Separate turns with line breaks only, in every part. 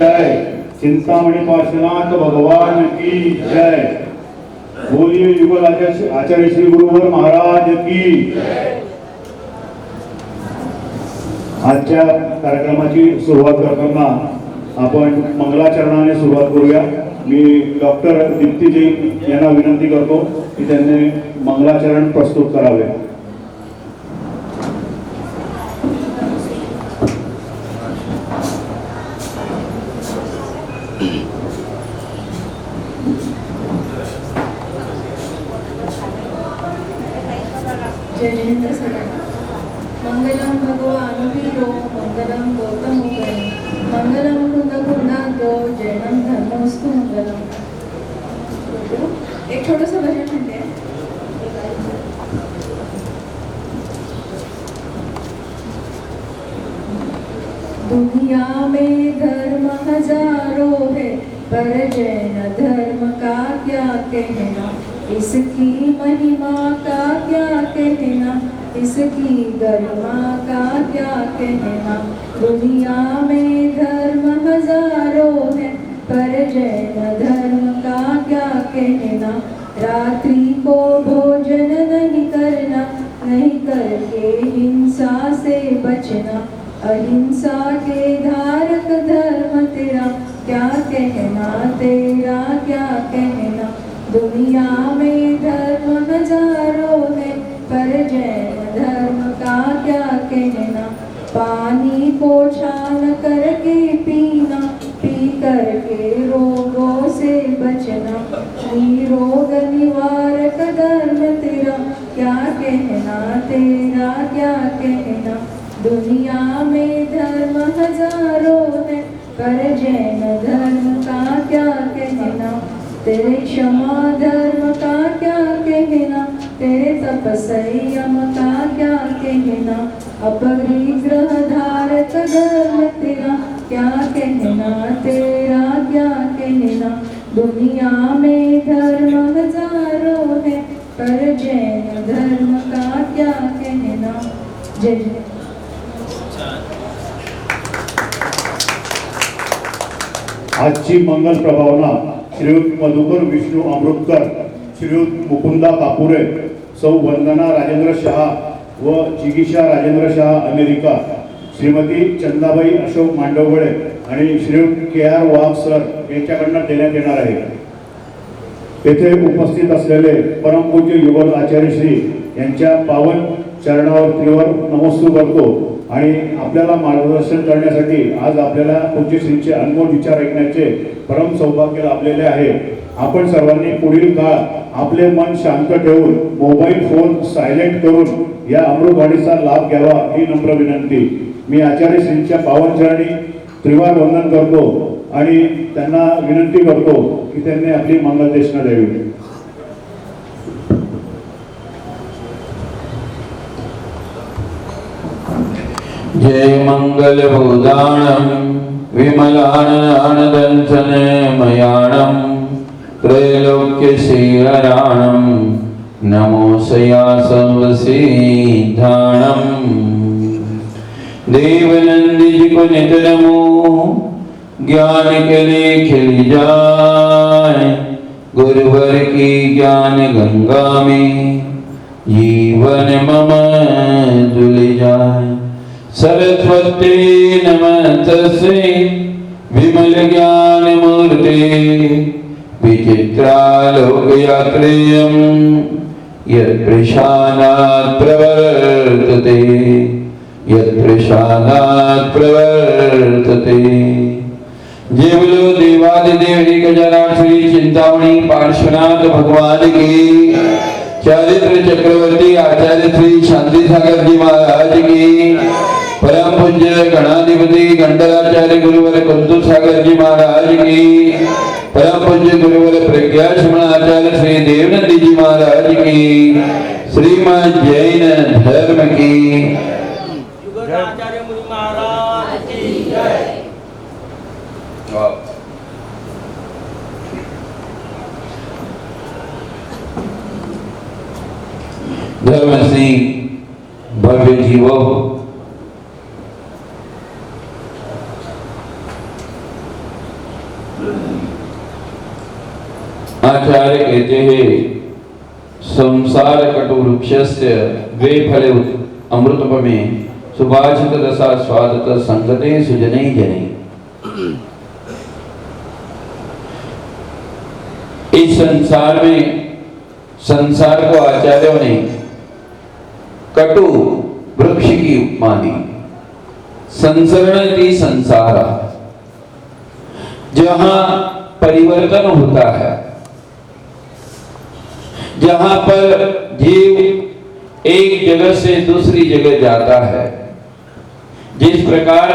जय। चिंतामणि पार्श्वनाथ भगवान की जय। बोलिए युगल आचार्य श्री गुरुवर महाराज की। आजच्या कार्यक्रमाची सुरुवात करताना आपण मंगलाचरणाने सुरुवात करूया। मी डॉक्टर दीप्ती जैन यांना विनंती करतो की त्यांनी मंगलाचरण प्रस्तुत करावे।
जय जिनेन्द्र सदा। मंगलम भगवान वीरो मंगलम गौतम मुगले मंगलम कुंद कुंडाग्यो जैनम धर्मस्तु मंगलम। एक छोटंसं भजन म्हणते। दुनिया में धर्म हजारों है पर जैन धर्म का क्या कहना, इसकी महिमा का क्या कहना, इसकी गरिमा का क्या कहना। दुनिया में धर्म हजारों है पर जैन धर्म का क्या कहना। रात्रि को भोजन नहीं करना, नहीं करके हिंसा से बचना, अहिंसा के धारक धर्म तेरा क्या कहना, तेरा क्या कहना। दुनिया में धर्म हजारों है पर जैन धर्म का क्या कहना। पानी को छान करके पीना, पी करके रोगों से बचना, रोग निवारक धर्म तेरा क्या कहना, तेरा क्या कहना। दुनिया में धर्म हजारों है पर जैन धर्म का क्या कहना। तेरे क्षमा धर्म का क्या कहना, तेरे तपसंयम का क्या कहना। अपरिग्रह धारक धर्म तेरा क्या कहना, तेरा क्या कहना। दुनिया में धर्म हजारों है पर जैन धर्म का क्या कहना। जय जय।
आजची मंगल प्रभावना श्रीयुत मधुकर विष्णू अमृतकर, श्रीयुत मुकुंदा कापुरे, सौ वंदना राजेंद्र शहा व जिगीषा राजेंद्र शहा अमेरिका, श्रीमती चंदाबाई अशोक मांडवगडे आणि श्रीयुत KR वाघ सर यांच्याकडून देण्यात येणार आहे। येथे उपस्थित असलेले परमपूज्य युगल आचार्य श्री यांच्या पावन चरणावर नमस्कार करतो आणि आपल्याला मार्गदर्शन करण्यासाठी आज आपल्याला पूज्य श्रींचे अनमोल विचार ऐकण्याचे परम सौभाग्य लाभलेले आहे। आपण सर्वांनी पुढील काळ आपले मन शांत ठेवून मोबाईल फोन सायलेंट करून या अमृतवाणीचा लाभ घ्यावा ही नम्र विनंती। मी आचार्य श्रींच्या पावन चरणी त्रिवार वंदन करतो आणि त्यांना विनंती करतो की त्यांनी आपली मंगलदेशना द्यावी।
जय मंगल भूदाणं विमलाननदंसनमयाणं त्रैलोक्यशीलराणं नमोऽस्या सर्वसिद्धाणं। देवनंदी जी को नित नमो, ज्ञान के लिए खिल जाए, गुरुवर की ज्ञान गंगा में जीवन मम धुल जाए। सरस्वती नमस्तस्यै विमल ज्ञान मूर्ते, विचित्रालोकयात्रेयं यत्प्रशानात् प्रवर्तते, यत्प्रशानात् प्रवर्तते। जय बोलो देवादिदेव गजानन श्री चिंतामणि पार्श्वनाथ भगवान की। चारित्र चक्रवर्ती आचार्य श्री शांति सागर जी महाराज की। परम पूज्य गणाधिपति गंडराचार्य गुरुवर कुंतु सागर जी महाराज की। परम पूज्य गुरुवर प्रज्ञा आचार्य श्री देवनंदी जी महाराज की। श्रीमद जैन धर्म की
आचार्य मुनि महाराज की जय।
धर्म सिंह भव्य जीवो आचार्य कहते हैं संसार कटु वृक्षस्य द्वे फले अमृतपमे सुभाषित रसा स्वादत संगते सुजने जने। इस संसार में संसार को आचार्यों ने कटु वृक्ष की उपमा दी। संसरणति संसार, जहां परिवर्तन होता है, जहां पर जीव एक जगह से दूसरी जगह जाता है। जिस प्रकार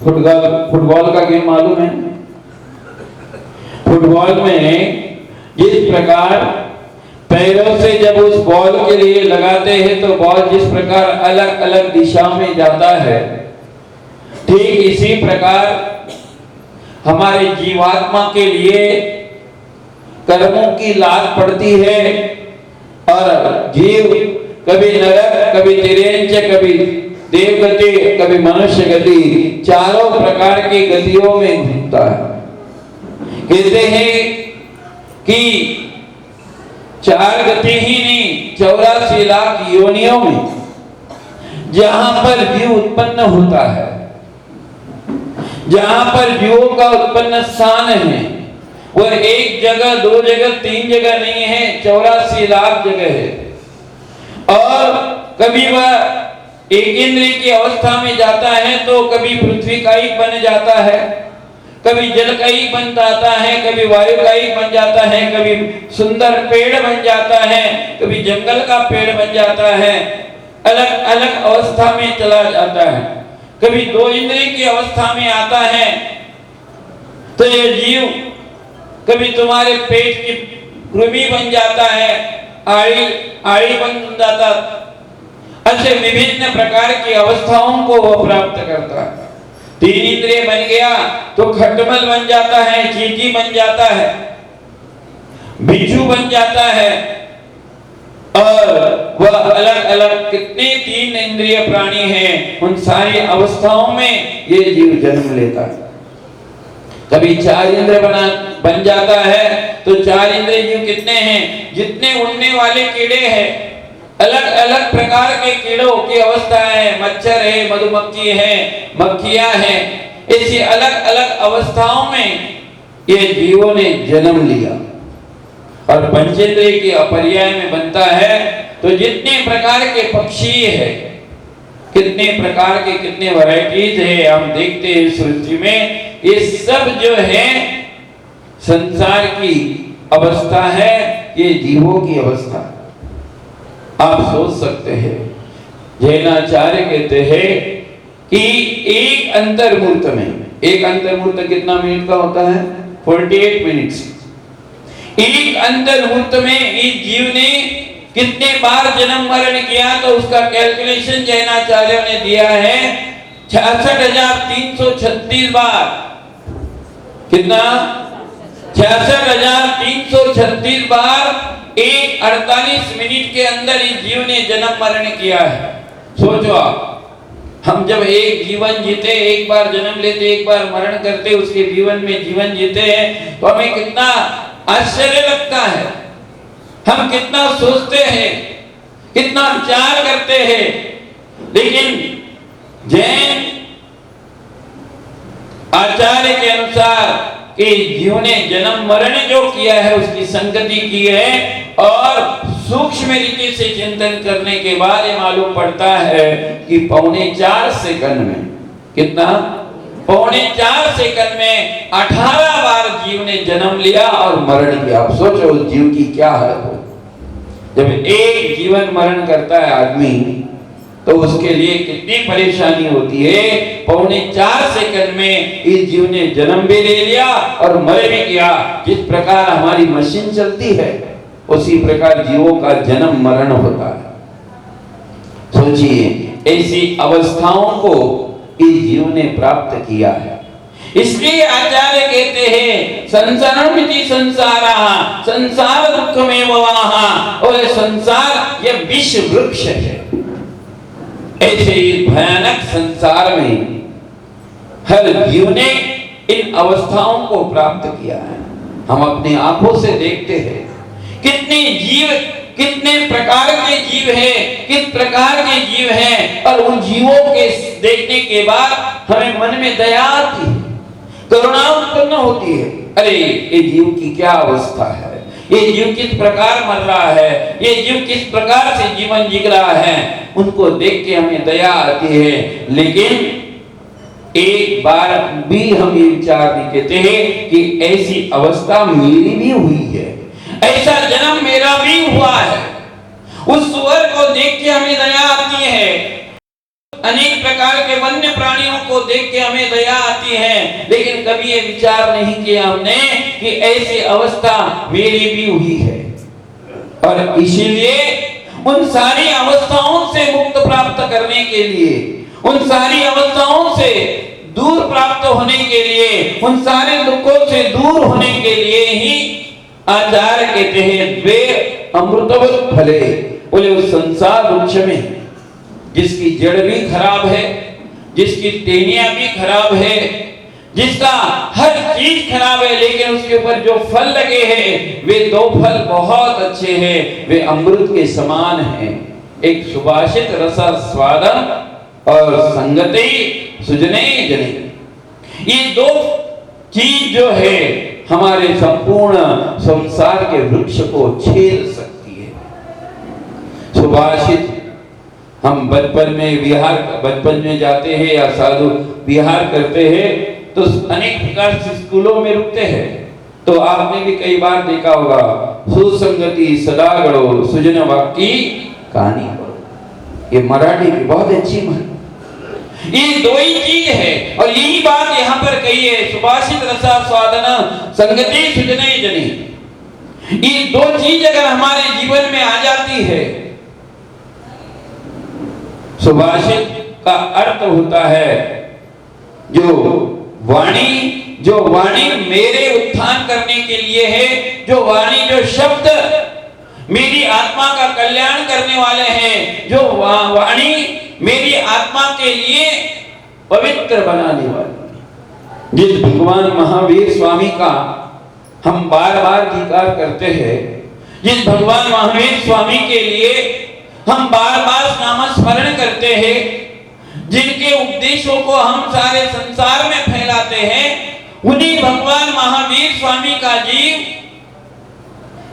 फुटबॉल का गेम मालूम है? फुटबॉल में जिस प्रकार पैरों से जब उस बॉल के लिए लगाते हैं तो बॉल जिस प्रकार अलग अलग दिशा में जाता है, ठीक इसी प्रकार हमारे जीवात्मा के लिए कर्मों की लाद पड़ती है और जीव कभी नरक, कभी तिर्यंच, कभी देवगति, कभी मनुष्य गति, चारों प्रकार की गतियों में घूमता है। कहते हैं कि 4 गति ही नहीं, 84 लाख योनियों में जहां पर जीव उत्पन्न होता है, जहां पर जीवों का उत्पन्न स्थान है, वह एक जगह, 2 जगह, 3 जगह नहीं है, 84 लाख जगह है। और कभी वह एक इंद्रिय की अवस्था में जाता है तो कभी पृथ्वी का ही बन जाता है, कभी जल का ही बन जाता है, कभी वायु का ही बन जाता है, कभी सुंदर पेड़ बन जाता है, कभी जंगल का पेड़ बन जाता है, अलग अलग अवस्था में चला जाता है। कभी 2 इंद्रिय की अवस्था में आता है तो ये जीव कभी तुम्हारे पेट की कृमि बन जाता है, आड़ी बन जाता, ऐसे विभिन्न प्रकार की अवस्थाओं को वो प्राप्त करता है। 3 इंद्रिय बन गया तो खटमल बन जाता है, चींटी बन जाता है, बिच्छू बन जाता है, और वह अलग अलग कितने 3 इंद्रिय प्राणी हैं, उन सारी अवस्थाओं में ये जीव जन्म लेता है। कभी 4 इंद्रिय बन जाता है तो 4 इंद्रिय जीव कितने हैं, जितने उड़ने वाले कीड़े हैं, अलग अलग प्रकार के कीड़ों की अवस्था है, मच्छर है, मधुमक्खी है, मक्खियां हैं, ऐसी अलग अलग अवस्थाओं में ये जीवों ने जन्म लिया। और पंचेंद्रिय के अपर्याय में बनता है तो जितने प्रकार के पक्षी है, कितने प्रकार के कितने वैरायटीज है हम देखते हैं सृष्टि में, ये सब जो है संसार की अवस्था है, ये जीवों की अवस्था है। आप सोच सकते हैं, जैनाचार्य कहते हैं कि एक अंतर्मूर्त में, एक अंतर्मूर्त कितना मिनट का होता है? 48 मिनट्स। एक अंतर्मूर्त में इस जीव ने कितने बार जन्म मरण किया तो उसका कैलकुलेशन जैनाचार्यों ने दिया है 66,336 बार। कितना? 66,336 बार एक 48 मिनट के अंदर इस जीव ने जन्म मरण किया है। सोचो आप, हम जब एक जीवन जीते, एक बार जन्म लेते, एक बार मरण करते, उसके जीवन में जीवन जीते हैं तो हमें कितना आश्चर्य लगता है, हम कितना सोचते हैं, कितना विचार करते हैं। लेकिन जैन आचार्य के अनुसार कि जीव ने जन्म मरण जो किया है उसकी संगति की है, और सूक्ष्म रीति से चिंतन करने के बाद ये मालूम पड़ता है कि 4.25 सेकंड में, कितना? 4.25 सेकंड में 18 बार जीव ने जन्म लिया और मरण किया। आप सोचो उस जीव की क्या हालत हो। जब एक जीवन मरण करता है आदमी तो उसके लिए कितनी परेशानी होती है। 4.25 सेकंड में इस जीव ने जन्म भी ले लिया और मर भी गया। जिस प्रकार हमारी मशीन चलती है उसी प्रकार जीवों का जन्म मरण होता है। सोचिए ऐसी अवस्थाओं को इस जीव ने प्राप्त किया है। इसलिए आचार्य कहते हैं संसारमिति संसारा, संसार दुःखमेव वहा, और संसार ये विष वृक्ष है। ऐसे इस भयानक संसार में हर जीव ने इन अवस्थाओं को प्राप्त किया है। हम अपनी आंखों से देखते हैं कितने जीव, कितने प्रकार के जीव हैं, किस प्रकार के जीव हैं, और उन जीवों के देखने के बाद हमें मन में दया आती है, करुणा उत्पन्न होती है। अरे ये जीव की क्या अवस्था है, ये जीव किस प्रकार मर रहा है, ये जीव किस प्रकार से जीवन जी रहा है, उनको देख के हमें दया आती है। लेकिन एक बार भी हम ये विचार नहीं कहते हैं कि ऐसी अवस्था मेरी भी हुई है, ऐसा जन्म मेरा भी हुआ है। उस सुअर को देख के हमें दया आती है, अनेक प्रकार के वन्य प्राणियों को देख के हमें दया आती है, लेकिन कभी ये विचार नहीं किया हमने कि ऐसी अवस्था मेरी भी हुई है। और इसीलिए उन सारी अवस्थाओं से मुक्त प्राप्त करने के लिए, उन सारी अवस्थाओं से दूर प्राप्त होने के लिए, उन सारे दुखों से दूर होने के लिए ही आचार्य कहते हैं वे अमृतवत फले। बोले उस संसार वृक्ष में जिसकी जड़ भी खराब है, जिसकी टहनियां भी खराब है, जिसका हर चीज खराब है, लेकिन उसके ऊपर जो फल लगे हैं वे दो फल बहुत अच्छे हैं, वे अमृत के समान हैं। एक सुभाषित रस स्वादन और संगति सुजने जने। ये दो चीज जो है हमारे संपूर्ण संसार के वृक्ष को छेद सकती है। सुभाषित हम बचपन में जाते हैं या साधु विहार करते हैं तो अनेक प्रकार से स्कूलों में रुकते हैं, तो आपने भी कई बार देखा होगा, सुसंगति सदा गढ़ो सुजन वाक्की कहानी करो। ये मराठी की बहुत अच्छी बात, ये दो ही चीज है और यही बात यहाँ पर कही है, सुभाषित रसा स्वादन संगति सुजने जनी। ये दो चीज अगर हमारे जीवन में आ जाती है, सुभाषित का अर्थ होता है जो वाणी मेरे उत्थान करने के लिए है, जो वाणी जो शब्द मेरी आत्मा का कल्याण करने वाले हैं, जो वाणी मेरी आत्मा के लिए पवित्र बनाने वाली। जिस भगवान महावीर स्वामी का हम बार बार जिक्र करते हैं, जिस भगवान महावीर स्वामी के लिए हम बार बार नामस्मरण करते हैं, जिनके उपदेशों को हम सारे संसार में फैलाते हैं, उन्हीं भगवान महावीर स्वामी का जीव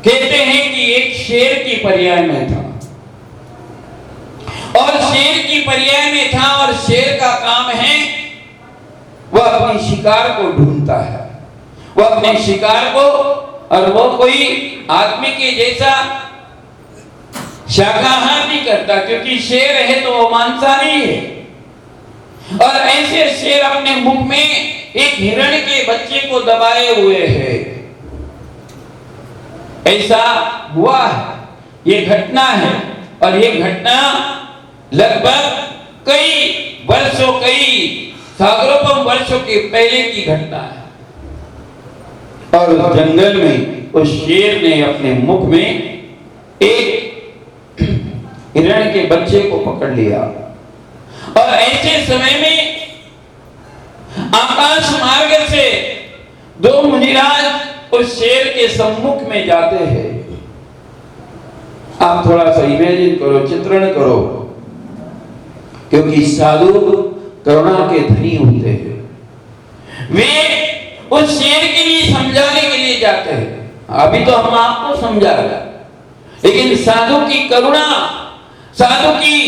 कहते हैं कि एक शेर की पर्याय में था, और शेर की पर्याय में था, और शेर का काम है वह अपने शिकार को ढूंढता है, वह अपने शिकार को, और वो कोई आदमी के जैसा शाकाहार नहीं करता, क्योंकि शेर है तो वो मांसाहारी है। और ऐसे शेर अपने मुख में एक हिरण के बच्चे को दबाए हुए है। ऐसा हुआ है, ये घटना है, और ये घटना लगभग कई वर्षों, कई सागरों वर्षों के पहले की घटना है। और उस जंगल में उस शेर ने अपने मुख में एक हिरण के बच्चे को पकड़ लिया, और ऐसे समय में आकाश मार्ग से दो मुनिराज उस शेर के सम्मुख में जाते हैं। आप थोड़ा सा इमेजिन करो, चित्रण करो, क्योंकि साधु करुणा के धनी होते हैं। वे उस शेर के लिए समझाने के लिए जाते हैं। अभी तो हम आपको समझा रहे हैं, लेकिन साधु की करुणा, साधु की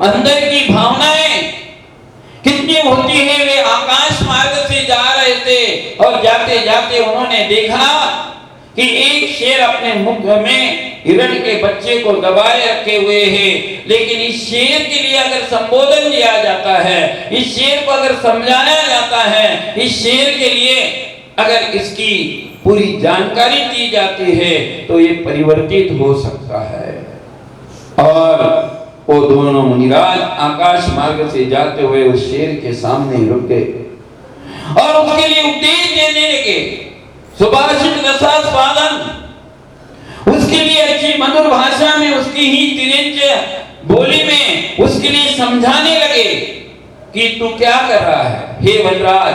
अंदर की भावनाएं कितनी होती है। वे आकाश मार्ग से जा रहे थे, और जाते जाते उन्होंने देखा कि एक शेर अपने मुख में हिरण के बच्चे को दबाए रखे हुए है। लेकिन इस शेर के लिए अगर संबोधन दिया जाता है, इस शेर को अगर समझाया जाता है, इस शेर के लिए अगर इसकी पूरी जानकारी दी जाती है, तो ये परिवर्तित हो सकता है। और वो दोनों मुनिराज आकाश मार्ग से जाते हुए उस शेर के सामने रुक गए और उसके लिए उपदेश देने लगे, सुभाषित रसास्वादन, उसके लिए अच्छी मधुर भाषा में, उसकी ही तिरंज बोली में उसके लिए समझाने लगे कि तू क्या कर रहा है। हे वनराज,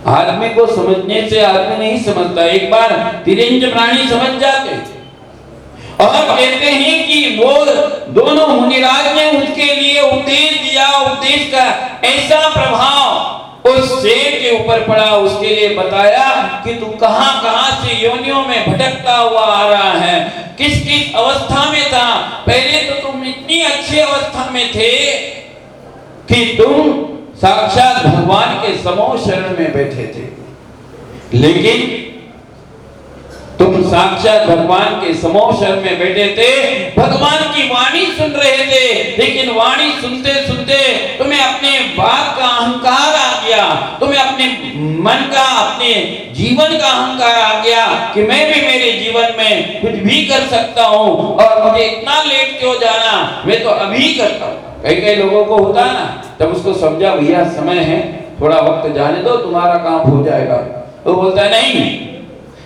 आदमी को समझने से आदमी नहीं समझता, एक बार तिरंज प्राणी समझ जाते। और कहते हैं कि वो दोनों मुनिराज ने उसके लिए उपदेश दिया, उपदेश का ऐसा प्रभाव उस शेर के ऊपर पड़ा, उसके लिए बताया कि तू कहां-कहां से योनियों में भटकता हुआ आ रहा है, किस किस अवस्था में था। पहले तो तुम इतनी अच्छी अवस्था में थे कि तुम साक्षात भगवान के समो शरण में बैठे थे, लेकिन तुम साक्षात भगवान के समो शरण में बैठे थे, भगवान की वाणी सुन रहे थे, लेकिन वाणी सुनते सुनते तुम्हें अपने बात का अहंकार आ गया, तुम्हें अपने मन का, अपने जीवन का अहंकार आ गया कि मैं भी मेरे जीवन में कुछ भी कर सकता हूँ और मुझे इतना लेट क्यों जाना, मैं तो अभी करता हूँ। कई कई लोगों को होता है ना, जब उसको समझा भैया समय है, थोड़ा वक्त जाने दो, तुम्हारा काम हो जाएगा, तो बोलता है नहीं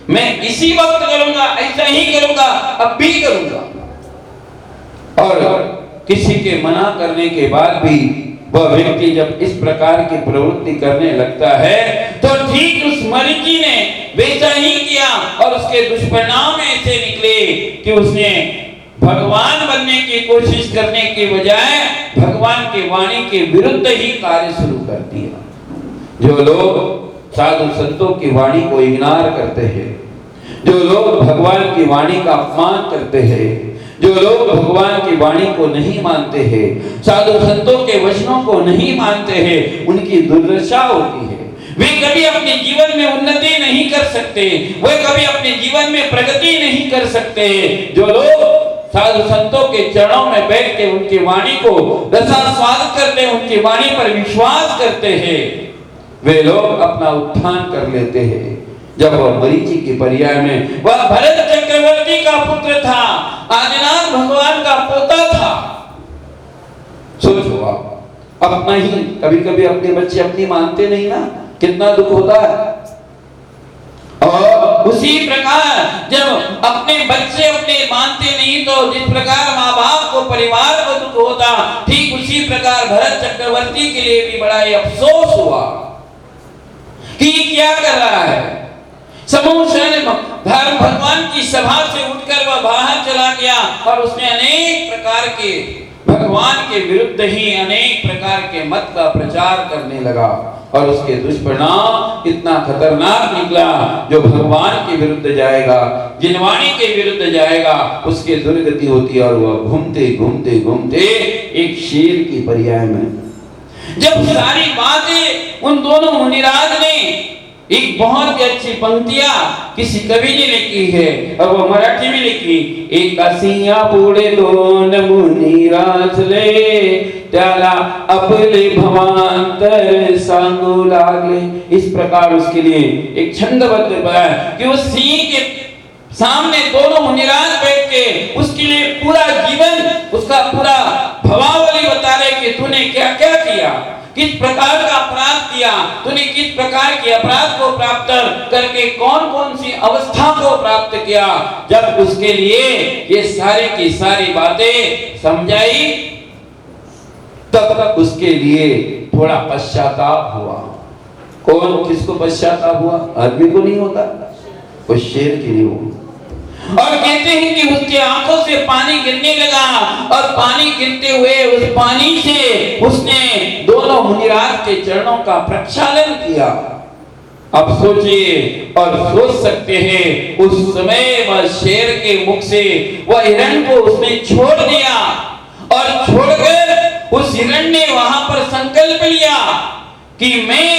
मैं इसी वक्त करूंगा, ऐसा ही करूंगा, अब भी करूंगा। और किसी के मना करने के बाद भी वह व्यक्ति जब इस प्रकार की प्रवृत्ति करने लगता है, तो ठीक उस मरीची ने वैसा ही किया और उसके दुष्परिणाम ऐसे निकले कि उसने भगवान बनने की कोशिश करने के बजाय भगवान की वाणी के विरुद्ध ही कार्य शुरू कर दिया। जो लोग साधु संतों की वाणी को इग्नोर करते हैं, जो लोग भगवान की वाणी का अपमान करते हैं, जो लोग भगवान की वाणी को नहीं मानते हैं, साधु संतों के वचनों को नहीं मानते हैं, उनकी दुर्दशा होती है। वे कभी अपने जीवन में उन्नति नहीं कर सकते, वे कभी अपने जीवन में प्रगति नहीं कर सकते। जो लोग साधु संतों के चरणों में बैठ के उनकी वाणी को रसास्वाद करते हैं, उनकी वाणी पर विश्वास करते हैं, वे लोग अपना उत्थान कर लेते हैं। जब वह मरीचि की पर्याय में वह भरत चक्रवर्ती का पुत्र था, आदिनाथ भगवान का पोता था। सोचो आप, अपना ही कभी-कभी अपने बच्चे अपनी मानते नहीं ना, कितना दुख होता है। और उसी प्रकार जब अपने बच्चे अपने मानते नहीं, तो जिस प्रकार माँ बाप को, परिवार को दुख होता, ठीक उसी प्रकार भरत चक्रवर्ती के लिए भी बड़ा ही अफसोस हुआ कि क्या कर रहा है। समूह धर्म भगवान की सभा से उठकर वह बाहर चला गया और उसने अनेक प्रकार के भगवान के विरुद्ध ही अनेक प्रकार के मत का प्रचार करने लगा और उसके दुष्परिणाम इतना खतरनाक निकला। जो भगवान के विरुद्ध जाएगा, जिनवाणी के विरुद्ध जाएगा, उसके दुर्गति होती है और वह घूमते घूमते घूमते एक शेर की पर्याय में। जब सारी बातें उन दोनों मुनिराज ने, एक बहुत ही अच्छी पंक्तियां किसी कवि ने लिखी है और वो मराठी में लिखी, एक असिया पुढे दोन मुनिराज ले, त्याला आपले भवांतर सांगू लागले। इस प्रकार उसके लिए एक छंदबद्ध बनाया कि उस सिंह के सामने दोनों मुनिराज बैठ के उसके लिए पूरा जीवन, उसका पूरा भवावली बता रहे कि तूने क्या क्या किया, किस प्रकार का अपराध किया, तूने किस प्रकार के अपराध को प्राप्त करके कौन कौन सी अवस्था को प्राप्त किया। जब उसके लिए ये सारी की सारी बातें समझाई, तब तक उसके लिए थोड़ा पश्चाताप हुआ। कौन किसको पश्चाताप हुआ? आदमी को नहीं होता, उस शेर के लिए हुआ। और कहते हैं कि उसके आंखों से पानी गिरने लगा और पानी गिरते हुए उस पानी से उसने दोनों मुनिराज के चरणों का प्रक्षालन किया। अब सोचिए और सोच सकते हैं, उस समय वह शेर के मुख से वह हिरण को उसने छोड़ दिया और छोड़कर उस हिरण ने वहां पर संकल्प लिया कि मैं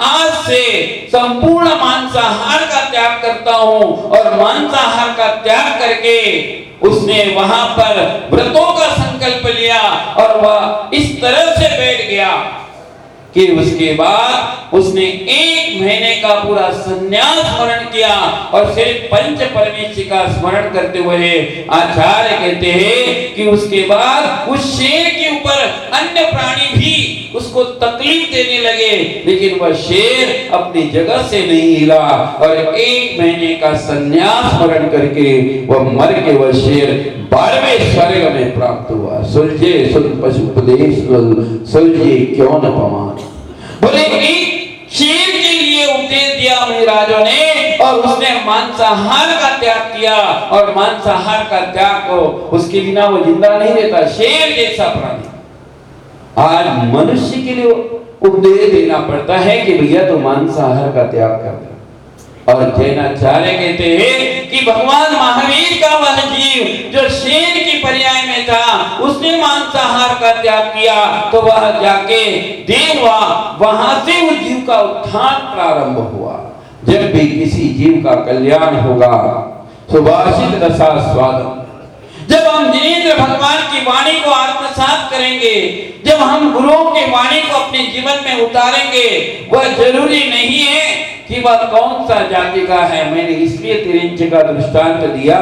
आज से संपूर्ण मांसाहार का त्याग करता हूं। और मांसाहार का त्याग करके उसने वहां पर व्रतों का संकल्प लिया और वह इस तरह से बैठ गया कि उसके बाद उसने 1 महीने का पूरा संन्यास स्मरण किया और सिर्फ पंच परमेश्वर का स्मरण करते हुए आचार्य कहते हैं कि उसके बाद उस शेर के ऊपर अन्य प्राणी भी उसको तकलीफ देने लगे, लेकिन वह शेर अपनी जगह से नहीं हिला और 1 महीने का संन्यास स्मरण करके वह मर के वह शेर 12वें स्वर्ग में प्राप्त हुआ। सुलझे सुन पशुपदेश सुलझे क्यों न पमान। बोले एक शेर के लिए मुनिराजों ने, और उसने मांसाहार का त्याग किया, और मांसाहार का त्याग को उसके बिना वो जिंदा नहीं रहता, शेर जैसा प्राणी। आज मनुष्य के लिए उपदेश देना पड़ता है कि भैया तो मांसाहार का त्याग कर दो। और जैनाचार्य कहते हैं कि भगवान महावीर का वह जीव जो शेर की पर्याय में था, उसने मांसाहार का त्याग किया, तो वह जाके देव हुआ, वहां से उस जीव का उत्थान प्रारंभ हुआ। जब भी किसी जीव का कल्याण होगा, सुभाषित रसास्वादम, जब हम जिनेंद्र भगवान की वाणी को आत्मसात करेंगे, जब हम गुरुओं की वाणी को अपने जीवन में उतारेंगे, वह जरूरी नहीं है कि वह कौन सा जाति का है। मैंने इसलिए तिरंज का दृष्टांत दिया।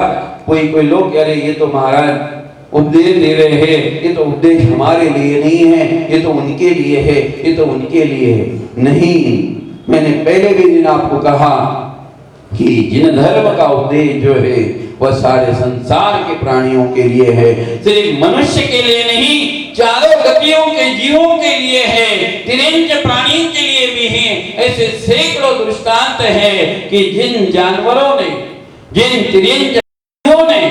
कोई लोग कह रहे ये तो महाराज उपदेश दे रहे हैं, ये तो उपदेश हमारे लिए नहीं है, ये तो उनके लिए है, ये तो उनके लिए है। नहीं, मैंने पहले भी दिन आपको कहा कि जिन धर्म का उपदेश जो है वह सारे संसार के प्राणियों के लिए है, सिर्फ मनुष्य के लिए नहीं, चारों गतियों के जीवों के लिए है, तिरंज प्राणी के लिए भी है। ऐसे सैकड़ों दृष्टांत है कि जिन जानवरों ने, जिन तिरंज ने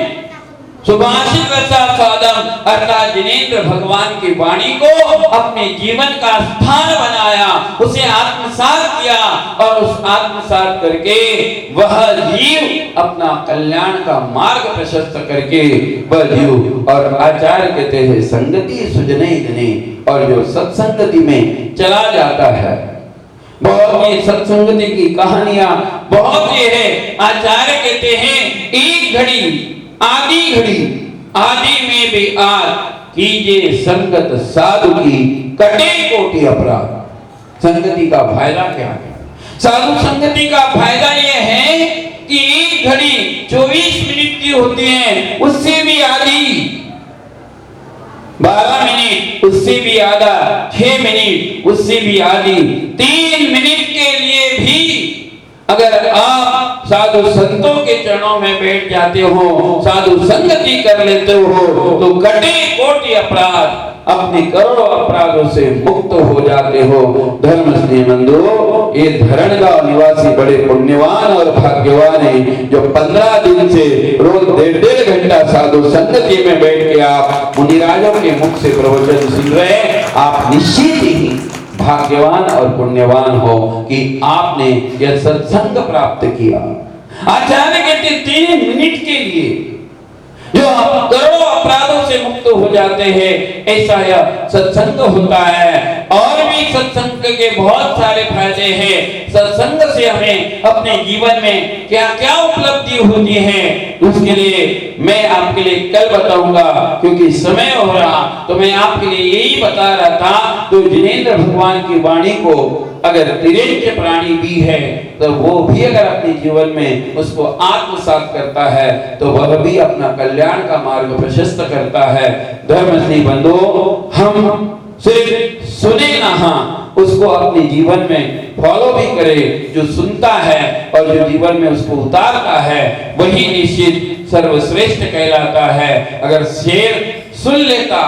सुभाषित रसास्वादम अर्थात जिनेंद्र भगवान की वाणी को अपने जीवन का स्थान बनाया, उसे आत्मसात किया, और उस आत्मसात करके वह जीव अपना कल्याण का मार्ग प्रशस्त करके वह जीव, और आचार्य कहते हैं संगति सुजने जने, और जो सत्संगति में चला जाता है, बहुत ही सत्संगति की कहानियां बहुत ही है। आचार्य कहते हैं एक घड़ी आदि में भी आज कीजिए संगत साधु की, कटे कोटि अपराध। संगति का फायदा क्या है? साधु संगति का फायदा यह है कि एक घड़ी 24 मिनट की होती है, उससे भी आधी 12 मिनट, उससे भी आधा 6 मिनट, उससे भी आधी 3 मिनट के लिए भी अगर आप साधु संतों के चरणों में बैठ जाते हो, साधु संगति कर लेते हो, तो कटे कोटि अपराध, अपने करोड़ों अपराधों से मुक्त हो जाते हो। धर्म स्नेहबंधु, ये धरणगांव निवासी बड़े पुण्यवान और भाग्यवान है जो 15 दिन से रोज 1.5 घंटा साधु संगति में बैठ के आप मुनिराजों के मुख से प्रवचन सुन रहे हैं। आप निश्चित ही भाग्यवान और पुण्यवान हो कि आपने यह सत्संग प्राप्त किया। आचार्य कहते 3 मिनट के लिए जो आप करोड़ों अपराधों से मुक्त हो जाते हैं, ऐसा यह सत्संग होता है। और भी सत्संग के बहुत सारे फायदे हैं। सत्संग से हमें अपने जीवन में क्या क्या उपलब्धि होती है, उसके लिए मैं आपके लिए कल बताऊंगा, क्योंकि समय हो रहा, तो मैं आपके लिए यही बता रहा था। तो जिनेंद्र भगवान की वाणी को अगर तिरंज प्राणी भी है, तो वो भी अगर अपने जीवन में उसको आत्मसात करता है, तो वह भी अपना कल्याण का मार्ग प्रशस्त करता है। धर्म स्नेही बंधु, हम सिर्फ सुने ना, उसको अपने जीवन में फॉलो भी करे। जो सुनता है और जो जीवन में उसको उतारता है, वही निश्चित सर्वश्रेष्ठ कहलाता है। अगर शेर सुन लेता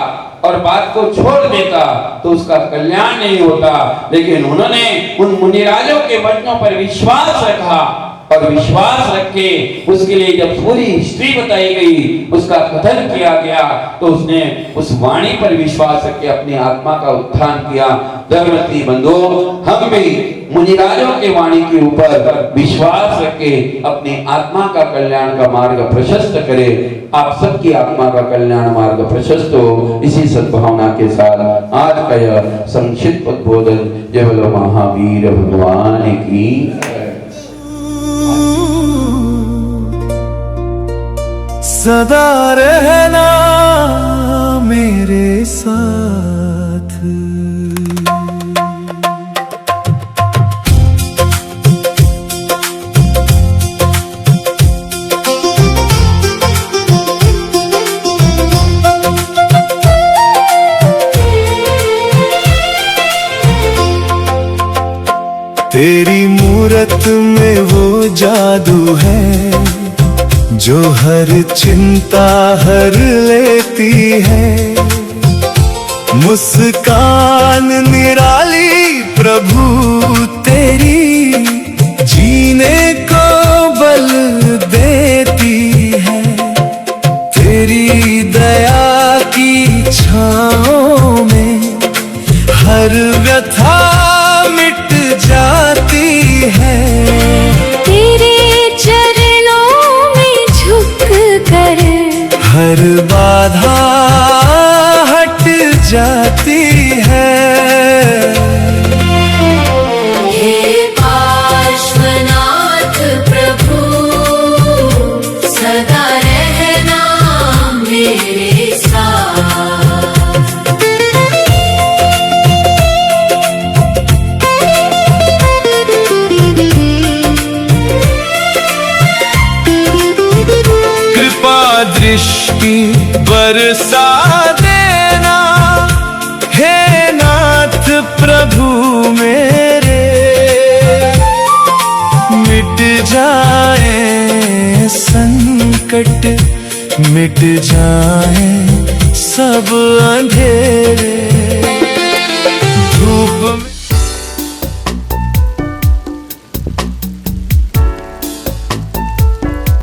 और बात को छोड़ देता तो उसका कल्याण नहीं होता। लेकिन उन्होंने उन मुनिराजों के वचनों पर विश्वास रखा, और विश्वास रखे उसके लिए जब पूरी हिस्ट्री बताई गई, उसका कथन किया गया, तो उसने उस वाणी पर विश्वास रख के अपनी आत्मा का उत्थान किया। धर्मस्नेही बंधु, हम भी मुनिराजों के वाणी के ऊपर विश्वास रख के अपनी आत्मा का कल्याण का मार्ग प्रशस्त करें। आप सबकी आत्मा का कल्याण मार्ग प्रशस्त हो, इसी सद्भावना के साथ आज का यह संक्षिप्त उद्बोधन जय बोलो महावीर भगवान की।
सदा रहना मेरे साथ, तेरी मूरत में वो जादू है जो हर चिंता हर लेती है। मुस्कान निराली प्रभु तेरी, जीने जाती है।
हे पार्श्वनाथ प्रभु सदा रहना मेरे साथ।
कृपा दृष्टि बरसा देना हे नाथ प्रभु मेरे, मिट जाए संकट, मिट जाए सब अंधेरे।